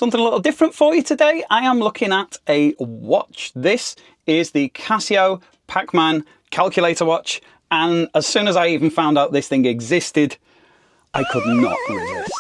Something a little different for you today. I am looking at a watch. This is the Casio Pac Man calculator watch, and as soon as I even found out this thing existed, I could not resist.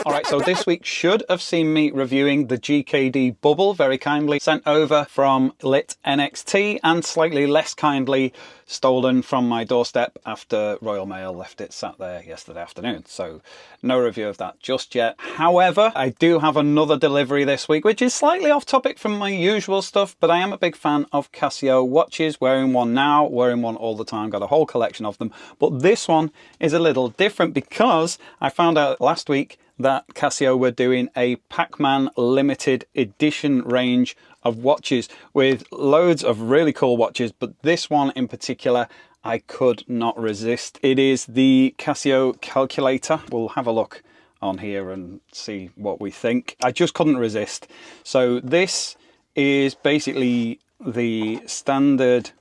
Alright, so this week should have seen me reviewing the GKD Bubble, very kindly sent over from Lit NXT, and slightly less kindly stolen from my doorstep after Royal Mail left it sat there yesterday afternoon. So no review of that just yet. However, I do have another delivery this week, which is slightly off topic from my usual stuff, but I am a big fan of Casio watches, wearing one now, wearing one all the time, got a whole collection of them. But this one is a little different because I found out last week that Casio were doing a Pac Man limited edition range of watches with loads of really cool watches, but this one in particular I could not resist. It is the Casio calculator. We'll have a look on here and see what we think. I just couldn't resist. So this is basically the standard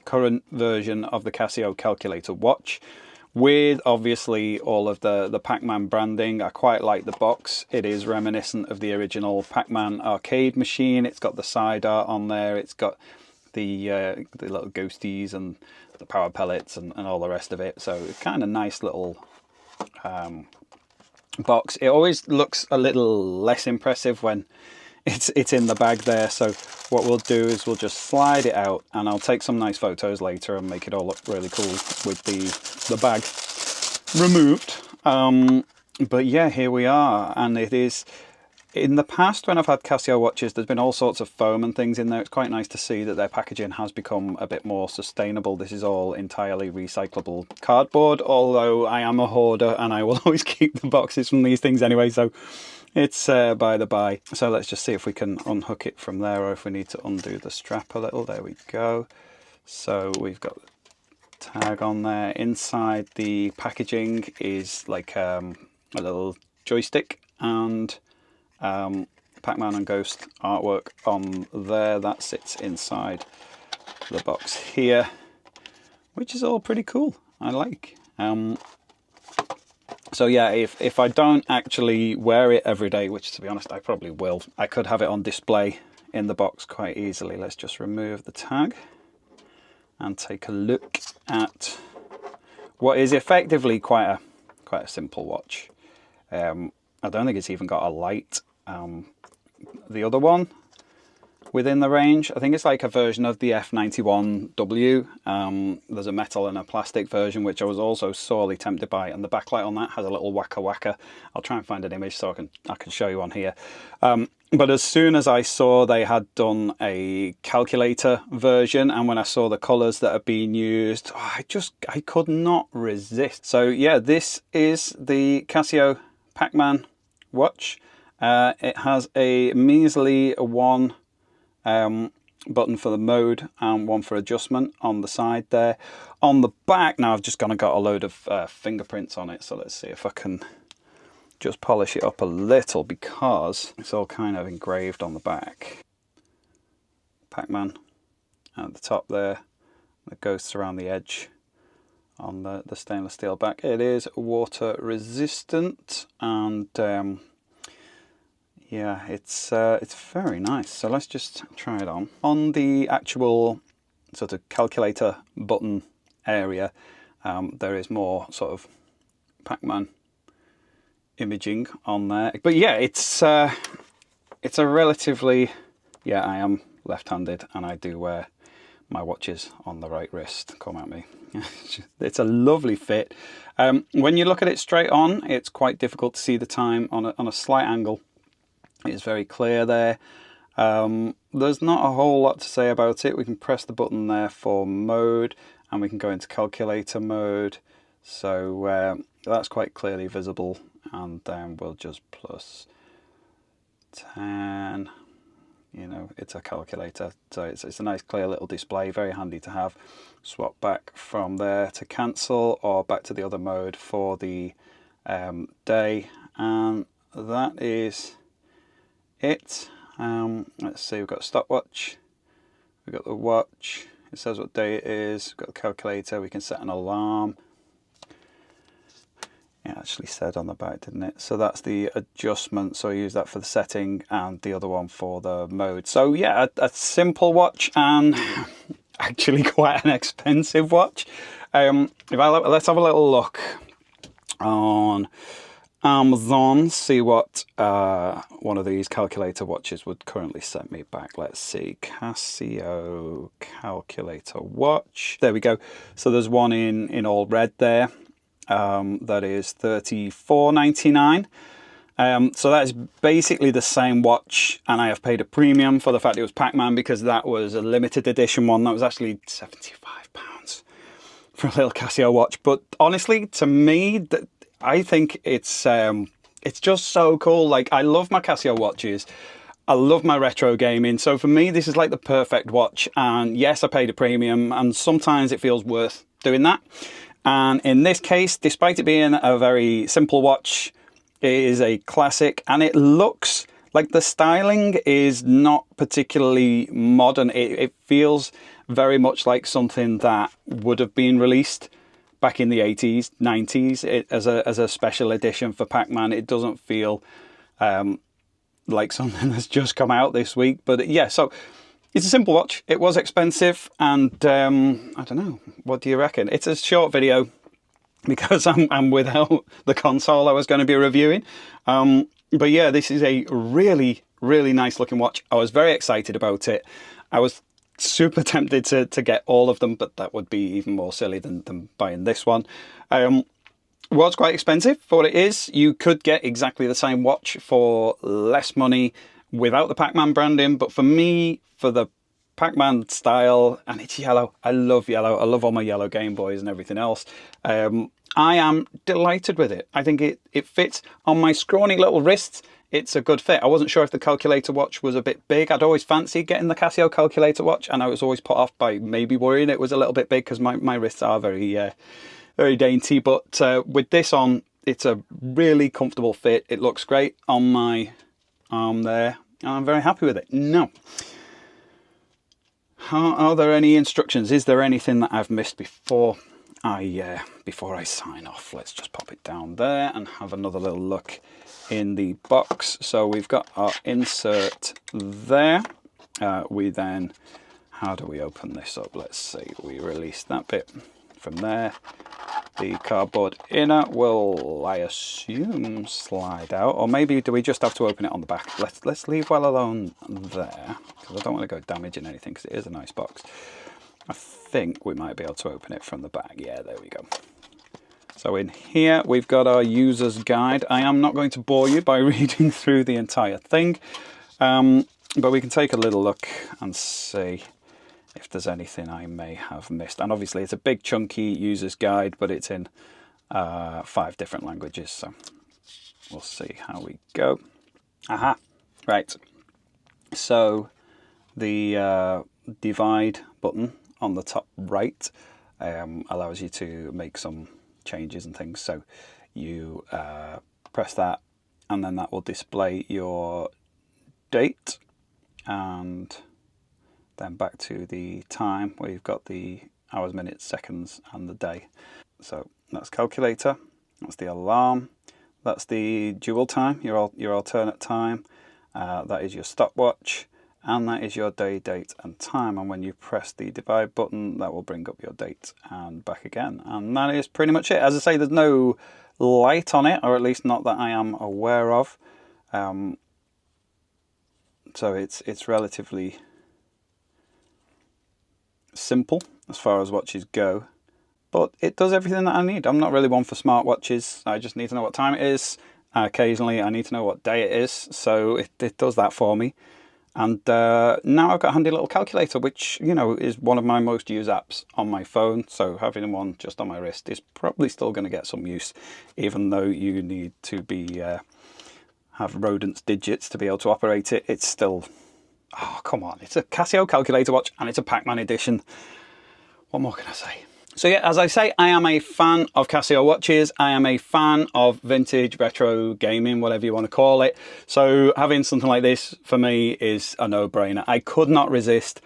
current version of the Casio calculator watch, with obviously all of the Pac Man branding. I quite like the box. It is reminiscent of the original Pac Man arcade machine. It's got the side art on there. It's got the little ghosties and the power pellets and all the rest of it. So kind of nice little box. It always looks a little less impressive when it's in the bag there. So what we'll do is we'll just slide it out, and I'll take some nice photos later and make it all look really cool with the bag removed. But yeah, here we are. And it is, in the past when I've had Casio watches, there's been all sorts of foam and things in there. It's quite nice to see that their packaging has become a bit more sustainable. This is all entirely recyclable cardboard, although I am a hoarder and I will always keep the boxes from these things anyway, so it's by the by. So let's just see if we can unhook it from there, or if we need to undo the strap a little. There we go. So we've got the tag on there. Inside the packaging is like a little joystick and Pac Man and Ghost artwork on there. That sits inside the box here, which is all pretty cool. I like. So yeah, if I don't actually wear it every day, which to be honest I probably will, I could have it on display in the box quite easily. Let's just remove the tag and take a look at what is effectively quite a simple watch. I don't think it's even got a light. The other one within the range, I think it's like a version of the F91W. There's a metal and a plastic version, which I was also sorely tempted by, and the backlight on that has a little wacka wacka. I'll try and find an image so I can show you on here. But as soon as I saw they had done a calculator version, and when I saw the colours that are being used, I could not resist. So yeah, this is the Casio Pac Man watch. It has a measly one button for the mode and one for adjustment on the side there. On the back, now I've just got a load of fingerprints on it, so let's see if I can just polish it up a little, because it's all kind of engraved on the back. Pac Man at the top there, that goes around the edge on the stainless steel back. It is water resistant, and yeah, it's very nice. So let's just try it on. On the actual sort of calculator button area, there is more sort of Pac Man imaging on there. But yeah, it's a relatively, yeah, I am left-handed and I do wear my watches on the right wrist. Come at me. It's a lovely fit. When you look at it straight on, it's quite difficult to see the time. On a slight angle, it's very clear there. There's not a whole lot to say about it. We can press the button there for mode, and we can go into calculator mode. So that's quite clearly visible, and then we'll just plus 10. You know, it's a calculator, so it's a nice clear little display, very handy to have. Swap back from there to cancel, or back to the other mode for the day, and that is it. Let's see, we've got a stopwatch, we've got the watch, it says what day it is, we've got the calculator, we can set an alarm. It actually said on the back, didn't it? So that's the adjustment. So I use that for the setting and the other one for the mode. So yeah, a simple watch and actually quite an expensive watch. Let's have a little look on Amazon, see what one of these calculator watches would currently set me back. Let's see, Casio calculator watch. There we go. So there's one in all red there. That is $34.99. So that is basically the same watch, and I have paid a premium for the fact it was Pac Man because that was a limited edition one. That was actually £75 for a little Casio watch. But honestly, to me, I think it's just so cool. Like, I love my Casio watches. I love my retro gaming. So for me, this is like the perfect watch. And yes, I paid a premium, and sometimes it feels worth doing that. And in this case, despite it being a very simple watch, it is a classic, and it looks like the styling is not particularly modern. It feels very much like something that would have been released back in the 80s, 90s as a special edition for Pac Man. It doesn't feel like something that's just come out this week. But yeah, so it's a simple watch. It was expensive, and I don't know, what do you reckon? It's a short video because I'm without the console I was going to be reviewing. But yeah, this is a really, really nice looking watch. I was very excited about it. I was super tempted to get all of them, but that would be even more silly than buying this one. Was quite expensive for what it is. You could get exactly the same watch for less money without the Pac Man branding, but for me, for the Pac Man style, and it's yellow. I love yellow. I love all my yellow Game Boys and everything else. I am delighted with it. I think it fits on my scrawny little wrists. It's a good fit. I wasn't sure if the calculator watch was a bit big. I'd always fancied getting the Casio calculator watch, and I was always put off by maybe worrying it was a little bit big because my wrists are very very dainty. But with this on, it's a really comfortable fit. It looks great on my arm there, and I'm very happy with it. Now, are there any instructions? Is there anything that I've missed before I sign off? Let's just pop it down there and have another little look in the box. So we've got our insert there. We then, how do we open this up? Let's see, we release that bit from there. The cardboard inner will, I assume, slide out, or maybe do we just have to open it on the back? Let's leave well alone there, because I don't want to go damaging anything, because it is a nice box. I think we might be able to open it from the back. Yeah, there we go. So in here we've got our user's guide. I am not going to bore you by reading through the entire thing, but we can take a little look and see if there's anything I may have missed. And obviously it's a big chunky user's guide, but it's in 5 different languages, so we'll see how we go. Aha, right. So the divide button on the top right allows you to make some changes and things. So you press that, and then that will display your date, and then back to the time where you've got the hours, minutes, seconds, and the day. So that's calculator, that's the alarm, that's the dual time, your alternate time, that is your stopwatch, and that is your day, date, and time. And when you press the divide button, that will bring up your date and back again. And that is pretty much it. As I say, there's no light on it, or at least not that I am aware of. So it's relatively simple as far as watches go, but it does everything that I need. I'm not really one for smartwatches. I just need to know what time it is. Occasionally I need to know what day it is, so it does that for me. And now I've got a handy little calculator, which, you know, is one of my most used apps on my phone. So having one just on my wrist is probably still going to get some use, even though you need to be have rodent's digits to be able to operate it. It's still, oh, come on. It's a Casio calculator watch, and it's a Pac Man edition. What more can I say? So yeah, as I say, I am a fan of Casio watches. I am a fan of vintage retro gaming, whatever you want to call it. So having something like this for me is a no-brainer. I could not resist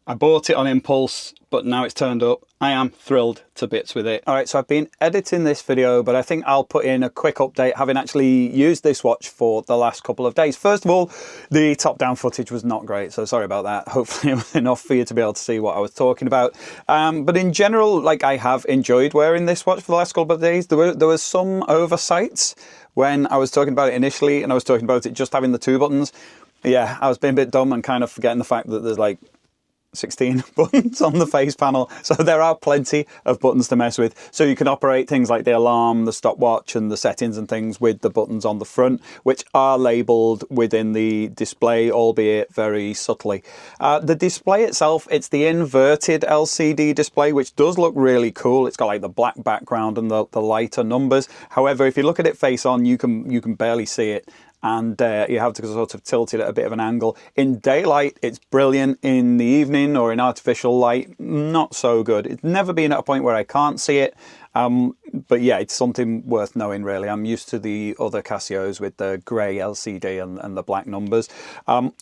I bought it on impulse, but now it's turned up. I am thrilled to bits with it. All right, so I've been editing this video, but I think I'll put in a quick update, having actually used this watch for the last couple of days. First of all, the top-down footage was not great, so sorry about that. Hopefully it was enough for you to be able to see what I was talking about. But in general, like, I have enjoyed wearing this watch for the last couple of days. There was some oversights when I was talking about it initially, and I was talking about it just having the 2 buttons. Yeah, I was being a bit dumb and kind of forgetting the fact that there's like 16 buttons on the face panel, so there are plenty of buttons to mess with. So you can operate things like the alarm, the stopwatch, and the settings and things with the buttons on the front, which are labeled within the display, albeit very subtly. The display itself, it's the inverted LCD display, which does look really cool. It's got like the black background and the lighter numbers. However, if you look at it face on, you can barely see it, and you have to sort of tilt it at a bit of an angle. In daylight, it's brilliant. In the evening or in artificial light, not so good. It's never been at a point where I can't see it. But yeah, it's something worth knowing, really. I'm used to the other Casios with the grey LCD and the black numbers.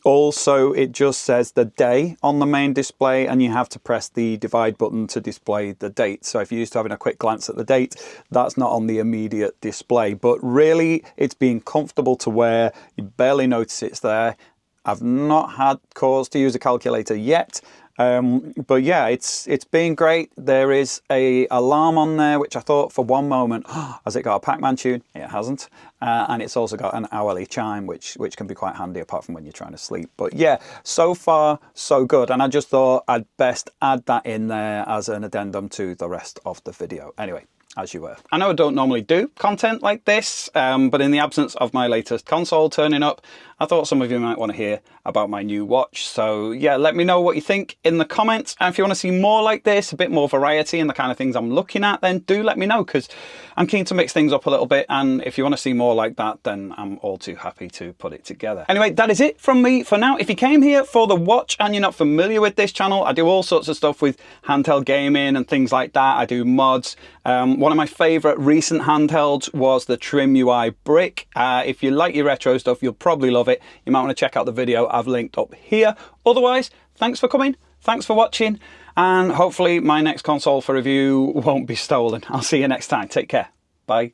Also, it just says the day on the main display, and you have to press the divide button to display the date. So if you're used to having a quick glance at the date, that's not on the immediate display. But really, it's been comfortable to wear. You barely notice it's there. I've not had cause to use a calculator yet. But yeah, it's been great. There is a alarm on there, which I thought for one moment, oh, has it got a Pac Man tune? It hasn't. And it's also got an hourly chime, which can be quite handy apart from when you're trying to sleep. But yeah, so far, so good. And I just thought I'd best add that in there as an addendum to the rest of the video. Anyway, as you were. I know I don't normally do content like this, but in the absence of my latest console turning up, I thought some of you might want to hear about my new watch. So yeah, let me know what you think in the comments. And if you want to see more like this, a bit more variety in the kind of things I'm looking at, then do let me know, because I'm keen to mix things up a little bit. And if you want to see more like that, then I'm all too happy to put it together. Anyway, that is it from me for now. If you came here for the watch and you're not familiar with this channel, I do all sorts of stuff with handheld gaming and things like that. I do mods. One of my favorite recent handhelds was the Trim UI Brick. If you like your retro stuff, you'll probably love it. You might want to check out the video I've linked up here. Otherwise, thanks for coming, thanks for watching, and hopefully my next console for review won't be stolen. I'll see you next time. Take care. Bye.